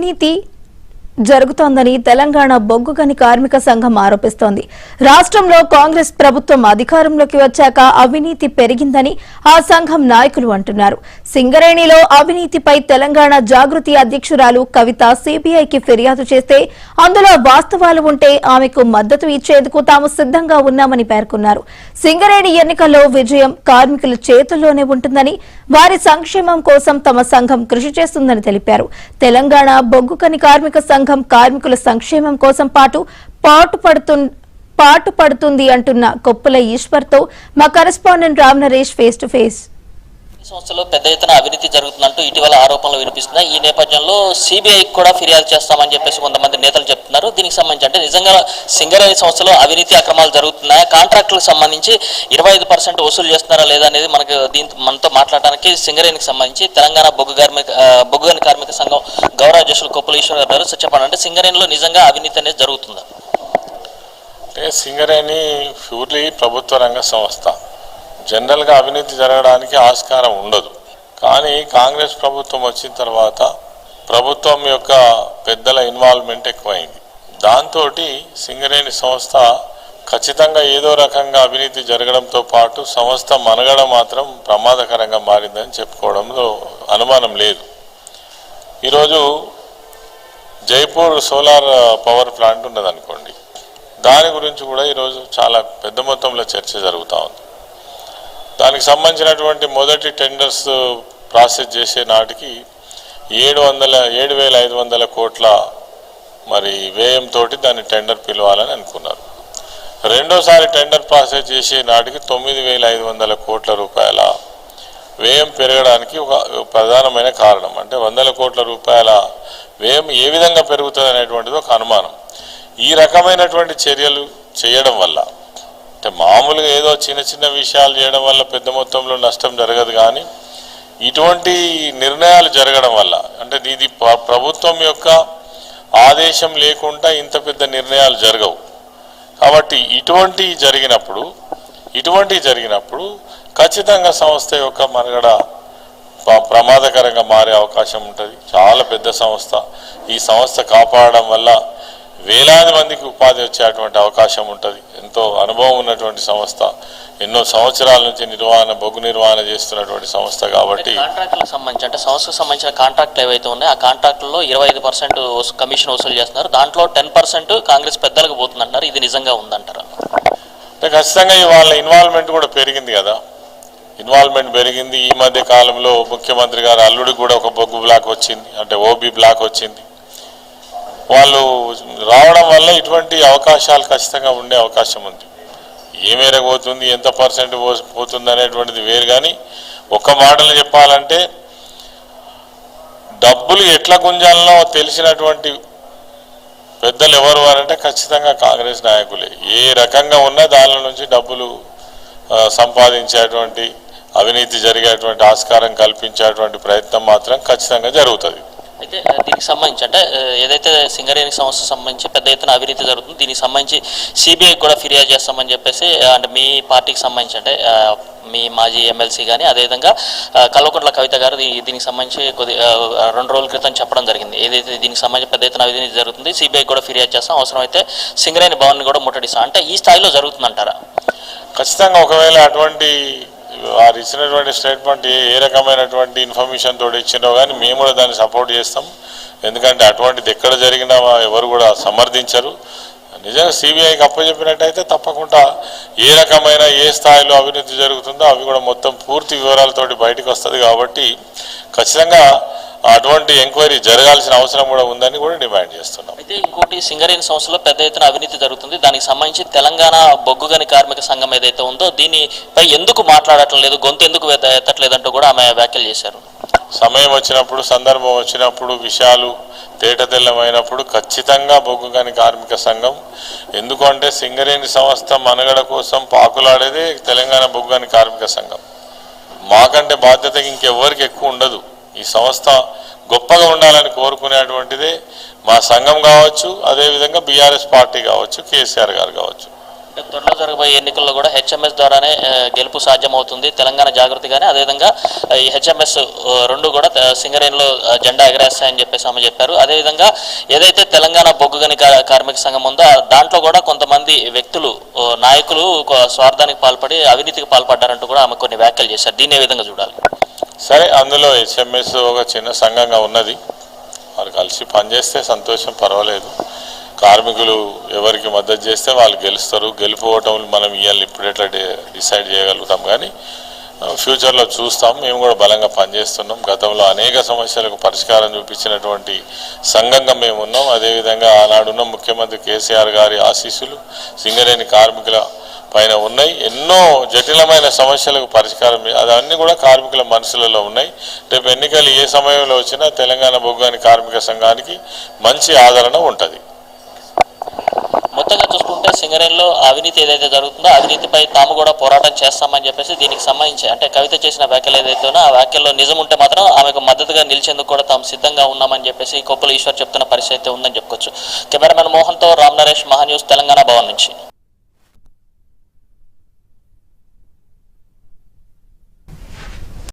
అవినీతి జరుగుతోందని తెలంగాణ బొగ్గు గని కార్మిక సంఘం ఆరోపిస్తోంది. రాష్ట్రంలో కాంగ్రెస్ ప్రభుత్వం అధికారంలోకి వచ్చాక అవినీతి పెరిగిందని ఆ సంఘం నాయకులు అంటున్నారు. సింగరేణిలో అవినీతిపై తెలంగాణ జాగృతి అధ్యక్షురాలు కవిత సిబిఐకి ఫిర్యాదు చేస్తే అందులో వాస్తవాలు ఉంటే ఆమెకు మద్దతు ఇచ్చేందుకు తాము సిద్ధంగా ఉన్నామని పేర్కొన్నారు. సింగరేణి ఎన్నికల్లో విజయం కార్మికుల చేతుల్లోనే ఉంటుందని, వారి సంక్షేమం కోసం తమ సంఘం కృషి చేస్తుందని తెలిపారు. తెలంగాణ బొగ్గు గని కార్మిక సంఘం కార్మికుల సంక్షేమం కోసం పాటుపడుతుంది అంటున్న కొప్పుల ఈశ్వర్తో మా correspondent Ram Naresh face to face. సంస్థలో పెద్ద ఎత్తున అవినీతి జరుగుతున్నట్టు ఇటీవల ఆరోపణలు వినిపిస్తున్నాయి. ఈ నేపథ్యంలో సిబిఐకి కూడా ఫిర్యాదు చేస్తామని చెప్పేసి కొంతమంది నేతలు చెప్తున్నారు. దీనికి సంబంధించి అంటే నిజంగా సింగరేణి సంస్థలో అవినీతి అక్రమాలు జరుగుతున్నాయా, కాంట్రాక్టులకు సంబంధించి 25% వసూలు చేస్తున్నారా లేదా అనేది మనతో మాట్లాడడానికి సింగరేణికి సంబంధించి తెలంగాణ బొగ్గు గని కార్మిక సంఘం గౌరవ అధ్యక్షులు కొప్పుల ఈశ్వర్ గారు చెప్పండి. అంటే సింగరేణిలో నిజంగా అవినీతి అనేది జరుగుతుందా? అంటే సింగరేణి ప్యూర్లీ ప్రభుత్వ రంగ సంస్థ, జనరల్గా అవినీతి జరగడానికి ఆస్కారం ఉండదు. కానీ కాంగ్రెస్ ప్రభుత్వం వచ్చిన తర్వాత ప్రభుత్వం యొక్క పెద్దల ఇన్వాల్వ్మెంట్ ఎక్కువైంది. దాంతో సింగరేణి సంస్థ ఖచ్చితంగా ఏదో రకంగా అవినీతి జరగడంతో పాటు సంస్థ మనుగడ మాత్రం ప్రమాదకరంగా మారిందని చెప్పుకోవడంలో అనుమానం లేదు. ఈరోజు జైపూర్ సోలార్ పవర్ ప్లాంట్ ఉన్నదనుకోండి, దాని గురించి కూడా ఈరోజు చాలా పెద్ద మొత్తంలో చర్చ జరుగుతూ ఉంది. దానికి సంబంధించినటువంటి మొదటి టెండర్స్ ప్రాసెస్ చేసే నాటికి 7,500 కోట్ల మరి వ్యయంతో దాన్ని టెండర్ పిలవాలని అనుకున్నారు. రెండోసారి టెండర్ ప్రాసెస్ చేసే నాటికి 9,500 కోట్ల రూపాయల వ్యయం పెరగడానికి ఒక ప్రధానమైన కారణం అంటే 100 కోట్ల రూపాయల వ్యయం ఏ విధంగా పెరుగుతుంది అనేటువంటిది ఒక అనుమానం. ఈ రకమైనటువంటి చర్యలు చేయడం వల్ల అంటే మామూలుగా ఏదో చిన్న చిన్న విషయాలు చేయడం వల్ల పెద్ద మొత్తంలో నష్టం జరగదు, కానీ ఇటువంటి నిర్ణయాలు జరగడం వల్ల అంటే ఇది ప్రభుత్వం యొక్క ఆదేశం లేకుండా ఇంత పెద్ద నిర్ణయాలు జరగవు. కాబట్టి ఇటువంటివి జరిగినప్పుడు ఖచ్చితంగా సంస్థ యొక్క మనుగడ ప్రమాదకరంగా మారే అవకాశం ఉంటుంది. చాలా పెద్ద సంస్థ, ఈ సంస్థ కాపాడడం వల్ల వేలాది మందికి ఉపాధి వచ్చేటువంటి అవకాశం ఉంటుంది. ఎంతో అనుభవం ఉన్నటువంటి సంస్థ, ఎన్నో సంవత్సరాల నుంచి బొగ్గు నిర్వహణ చేస్తున్నటువంటి సంస్థ. కాబట్టి కాంట్రాక్టులకు సంబంధించి అంటే సంస్థకు సంబంధించిన కాంట్రాక్ట్లు ఏవైతే ఉన్నాయో ఆ కాంట్రాక్టుల్లో 25% కమిషన్ వసూలు చేస్తున్నారు. దాంట్లో 10% కాంగ్రెస్ పెద్దలకు పోతుందంటారు. ఇది నిజంగా ఉందంటారా? అంటే ఖచ్చితంగా వాళ్ళ ఇన్వాల్వ్మెంట్ కూడా పెరిగింది కదా. ఇన్వాల్వ్మెంట్ పెరిగింది. ఈ మధ్య కాలంలో ముఖ్యమంత్రి గారు అల్లుడికి కూడా ఒక బొగ్గు బ్లాక్ వచ్చింది, అంటే ఓబీ బ్లాక్ వచ్చింది. వాళ్ళు రావడం వల్ల ఇటువంటి అవకాశాలు ఖచ్చితంగా ఉండే అవకాశం ఉంది. ఏ మేరకు పోతుంది, ఎంత పర్సెంట్ పోతుంది అనేటువంటిది వేరు. కానీ ఒక్క మాటలు చెప్పాలంటే డబ్బులు ఎట్లా గుంజాలనో తెలిసినటువంటి పెద్దలు ఎవరు వారంటే ఖచ్చితంగా కాంగ్రెస్ నాయకులే. ఏ రకంగా ఉన్నా దాని నుంచి డబ్బులు సంపాదించేటువంటి, అవినీతి జరిగేటువంటి ఆస్కారం కల్పించేటువంటి ప్రయత్నం మాత్రం ఖచ్చితంగా జరుగుతుంది. అయితే దీనికి సంబంధించి అంటే ఏదైతే సింగరేణి సంస్థకు సంబంధించి పెద్ద ఎత్తున అవినీతి జరుగుతుంది, దీనికి సంబంధించి సిబిఐకి కూడా ఫిర్యాదు చేస్తామని చెప్పేసి అంటే మీ పార్టీకి సంబంధించి అంటే మీ మాజీ ఎమ్మెల్సీ కానీ అదేవిధంగా కల్వకుంట్ల కవిత గారు దీనికి సంబంధించి 2 రోజుల క్రితం చెప్పడం జరిగింది. ఏదైతే దీనికి సంబంధించి పెద్ద ఎత్తున అవినీతి జరుగుతుంది, సిబిఐకి కూడా ఫిర్యాదు చేస్తాం, అవసరమైతే సింగరేణి భవన్ని కూడా ముట్టడిస్తాం అంటే ఈ స్థాయిలో జరుగుతుందంటారా? ఖచ్చితంగా ఒకవేళ అటువంటి వారు ఇచ్చినటువంటి స్టేట్మెంట్ ఏ రకమైనటువంటి ఇన్ఫర్మేషన్ తోటి ఇచ్చినో కానీ మేము కూడా దాన్ని సపోర్ట్ చేస్తాం. ఎందుకంటే అటువంటిది ఎక్కడ జరిగినా ఎవరు కూడా సమర్థించరు. నిజంగా సిబిఐకి అప్పచెప్పినట్టయితే తప్పకుండా ఏ రకమైన ఏ స్థాయిలో అవినీతి జరుగుతుందో అవి కూడా మొత్తం పూర్తి వివరాలతోటి బయటకు వస్తుంది. కాబట్టి ఖచ్చితంగా అటువంటి ఎంక్వైరీ జరగాల్సిన అవసరం కూడా ఉందని కూడా డిమాండ్ చేస్తున్నాం. అయితే ఇంకోటి సింగరేణి సంస్థలో పెద్ద ఎత్తున అవినీతి జరుగుతుంది, దానికి సంబంధించి తెలంగాణ బొగ్గు గని కార్మిక సంఘం ఏదైతే ఉందో దీనిపై ఎందుకు మాట్లాడటం లేదు, గొంతు ఎందుకు ఎత్తట్లేదంటూ కూడా ఆమె వ్యాఖ్యలు చేశారు. సమయం వచ్చినప్పుడు, సందర్భం వచ్చినప్పుడు, విషయాలు తేటతెల్లమైనప్పుడు ఖచ్చితంగా బొగ్గు గని కార్మిక సంఘం, ఎందుకంటే సింగరేణి సంస్థ మనుగడ కోసం పాకులాడేదే తెలంగాణ బొగ్గు గని కార్మిక సంఘం. మాకంటే బాధ్యత ఇంకెవ్వరికి ఎక్కువ ఉండదు. ఈ సంస్థ గొప్పగా ఉండాలని కోరుకునేటువంటిదే మా సంఘం కావచ్చు, అదేవిధంగా బీఆర్ఎస్ పార్టీ కావచ్చు, కేసీఆర్ గారు కావచ్చు. త్వరలో జరగబోయే ఎన్నికల్లో కూడా హెచ్ఎంఎస్ ద్వారానే గెలుపు సాధ్యమవుతుంది తెలంగాణ జాగృతిగానే. అదేవిధంగా ఈ హెచ్ఎంఎస్ రెండు కూడా సింగరేణిలో జెండా ఎగరేస్తాయని చెప్పేసి ఆమె చెప్పారు. అదేవిధంగా ఏదైతే తెలంగాణ బొగ్గు గని కార్మిక సంఘం ఉందో దాంట్లో కూడా కొంతమంది వ్యక్తులు నాయకులు స్వార్థానికి పాల్పడి అవినీతికి పాల్పడ్డారంటూ కూడా ఆమె కొన్ని వ్యాఖ్యలు చేశారు. దీన్ని ఏ విధంగా చూడాలి? సరే, అందులో హెచ్ఎంఎస్ ఒక చిన్న సంఘంగా ఉన్నది, వారు కలిసి పనిచేస్తే సంతోషం, పర్వాలేదు. కార్మికులు ఎవరికి మద్దతు చేస్తే వాళ్ళు గెలుస్తారు. గెలుపోవటం మనం ఇవాళ ఇప్పుడు ఎట్లా డిసైడ్ చేయగలుగుతాం, కానీ ఫ్యూచర్లో చూస్తాం. మేము కూడా బలంగా పనిచేస్తున్నాం. గతంలో అనేక సమస్యలకు పరిష్కారం చూపించినటువంటి సంఘంగా మేము ఉన్నాం. అదేవిధంగా ఆనాడున్న ముఖ్యమంత్రి కేసీఆర్ గారి ఆశీస్సులు సింగరేణి కార్మికుల పైన ఉన్నాయి. ఎన్నో జటిలమైన సమస్యలకు పరిష్కారం అవన్నీ కూడా కార్మికుల మనసులలో ఉన్నాయి. రేపు ఎన్నికలు ఏ సమయంలో వచ్చినా తెలంగాణ బొగ్గు కార్మిక సంఘానికి మంచి ఆదరణ ఉంటుంది. మొత్తంగా చూసుకుంటే సింగరేణిలో అవినీతి ఏదైతే జరుగుతుందో అవినీతిపై తాము కూడా పోరాటం చేస్తామని చెప్పేసి దీనికి సంబంధించి అంటే కవిత చేసిన వ్యాఖ్యలు ఏదైతే ఉన్నా ఆ వ్యాఖ్యల్లో నిజం ఉంటే మాత్రం ఆమెకు మద్దతుగా నిలిచేందుకు కూడా తాము సిద్ధంగా ఉన్నామని చెప్పేసి కొప్పుల ఈశ్వర్ చెప్తున్న పరిస్థితి ఉందని చెప్పుకోవచ్చు. కెమెరామెన్ మోహన్తో రామ్ నరేష్, మహాన్యూస్, తెలంగాణ భవన్ నుంచి.